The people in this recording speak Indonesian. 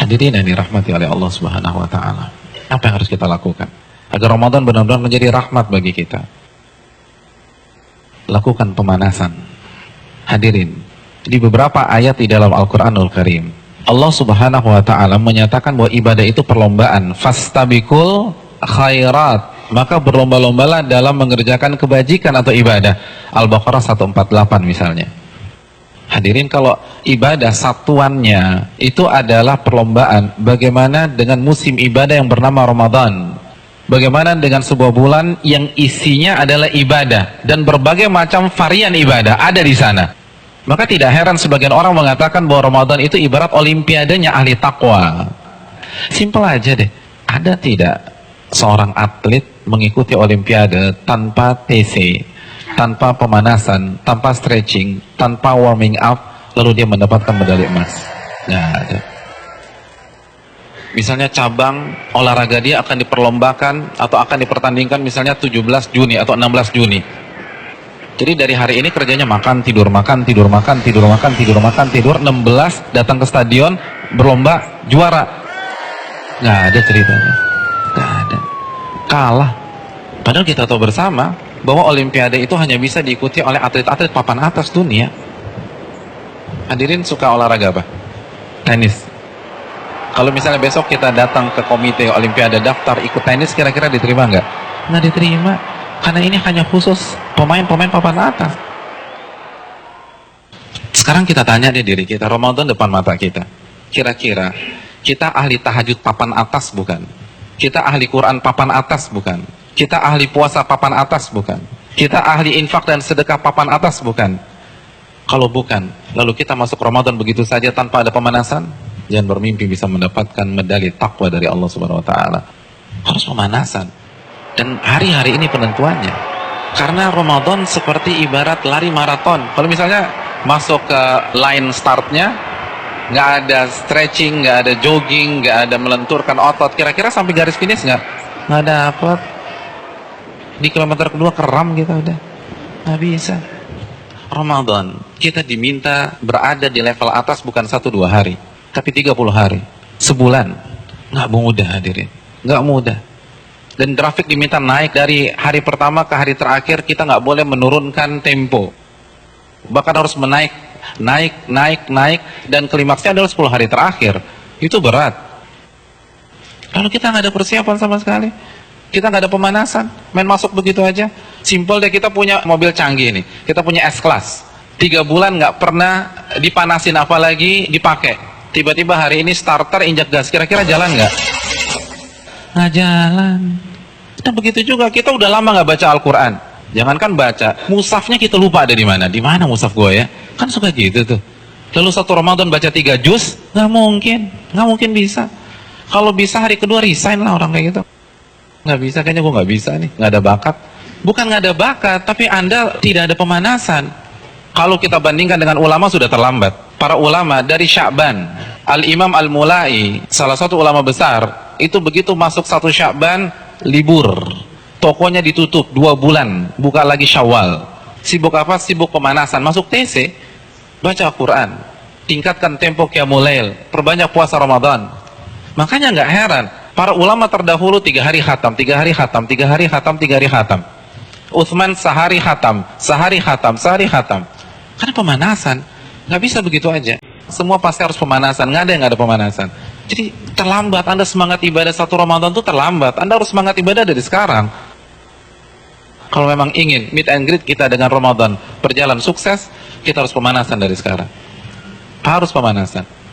Hadirin yang dirahmati oleh Allah Subhanahu wa taala. Apa yang harus kita lakukan agar Ramadan benar-benar menjadi rahmat bagi kita? Lakukan pemanasan. Hadirin, di beberapa ayat di dalam Al-Qur'anul Karim, Allah Subhanahu wa taala menyatakan bahwa ibadah itu perlombaan. Fastabiqul khairat, maka berlomba-lombalah dalam mengerjakan kebajikan atau ibadah. Al-Baqarah 148 misalnya. Hadirin, kalau ibadah satuannya itu adalah perlombaan, bagaimana dengan musim ibadah yang bernama Ramadan? Bagaimana dengan sebuah bulan yang isinya adalah ibadah dan berbagai macam varian ibadah ada di sana? Maka tidak heran sebagian orang mengatakan bahwa Ramadan itu ibarat olimpiadanya ahli takwa. Simpel aja deh. Ada tidak seorang atlet mengikuti olimpiade tanpa TC, tanpa pemanasan, tanpa stretching, tanpa warming up, lalu dia mendapatkan medali emas? Nggak ada. Misalnya cabang olahraga dia akan diperlombakan atau akan dipertandingkan misalnya 17 Juni atau 16 Juni. Jadi dari hari ini kerjanya makan, tidur, makan, tidur, makan, tidur, makan, tidur, makan, tidur. 16 datang ke stadion berlomba, juara. Nggak ada ceritanya. Nggak ada. Kalah. Padahal kita tahu bersama bahwa olimpiade itu hanya bisa diikuti oleh atlet-atlet papan atas dunia. Hadirin suka olahraga apa? Tenis. Kalau misalnya besok kita datang ke komite olimpiade daftar ikut tenis, kira-kira diterima nggak? Nggak diterima. Karena ini hanya khusus pemain-pemain papan atas. Sekarang kita tanya deh diri kita, Ramadan depan mata kita. Kira-kira kita ahli tahajud papan atas bukan? Kita ahli Quran papan atas bukan? Kita ahli puasa papan atas bukan? Kita ahli infak dan sedekah papan atas bukan? Kalau bukan, lalu kita masuk Ramadan begitu saja tanpa ada pemanasan? Jangan bermimpi bisa mendapatkan medali takwa dari Allah Subhanahu wa taala. Harus pemanasan. Dan hari-hari ini penentuannya. Karena Ramadan seperti ibarat lari maraton. Kalau misalnya masuk ke line startnya, nggak ada stretching, nggak ada jogging, nggak ada melenturkan otot, kira-kira sampai garis finish nggak dapet. Di kilometer kedua keram kita udah. Nggak bisa. Ramadan, kita diminta berada di level atas bukan 1-2 hari, tapi 30 hari, sebulan. Nggak mudah hadirin, nggak mudah. Dan grafik diminta naik dari hari pertama ke hari terakhir, kita nggak boleh menurunkan tempo. Bahkan harus naik, dan klimaksnya adalah 10 hari terakhir. Itu berat. Lalu kita nggak ada persiapan sama sekali. Kita nggak ada pemanasan, main masuk begitu aja. Simpel deh, kita punya mobil canggih nih, kita punya S-Class. 3 bulan nggak pernah dipanasin, apalagi dipakai. Tiba-tiba hari ini starter injak gas, kira-kira jalan nggak? Nggak jalan. Nah begitu juga, kita udah lama nggak baca Al-Quran. Jangankan baca, mushafnya kita lupa ada di mana. Di mana mushaf gue ya? Kan suka gitu tuh. Lalu satu Ramadan baca 3 juz, nggak mungkin bisa. Kalau bisa hari kedua resign lah orang kayak gitu. Nggak bisa, kayaknya gue nggak bisa nih, nggak ada bakat. Bukan nggak ada bakat, tapi Anda tidak ada pemanasan. Kalau kita bandingkan dengan ulama sudah terlambat. Para ulama dari Sya'ban, Al-Imam Al-Mulai, salah satu ulama besar, itu begitu masuk 1 Sya'ban, libur. Tokonya ditutup 2 bulan, buka lagi Syawal. Sibuk apa? Sibuk pemanasan. Masuk TC, baca Al-Quran, tingkatkan tempo Qiyamul Lail, perbanyak puasa Ramadan. Makanya nggak heran, para ulama terdahulu 3 hari khatam, 3 hari khatam, 3 hari khatam, 3 hari khatam. Utsman sehari khatam, sehari khatam, sehari khatam. Karena pemanasan, nggak bisa begitu aja. Semua pasti harus pemanasan, nggak ada yang nggak ada pemanasan. Jadi terlambat, Anda semangat ibadah 1 Ramadan itu terlambat. Anda harus semangat ibadah dari sekarang. Kalau memang ingin meet and greet kita dengan Ramadan berjalan sukses, kita harus pemanasan dari sekarang. Harus pemanasan.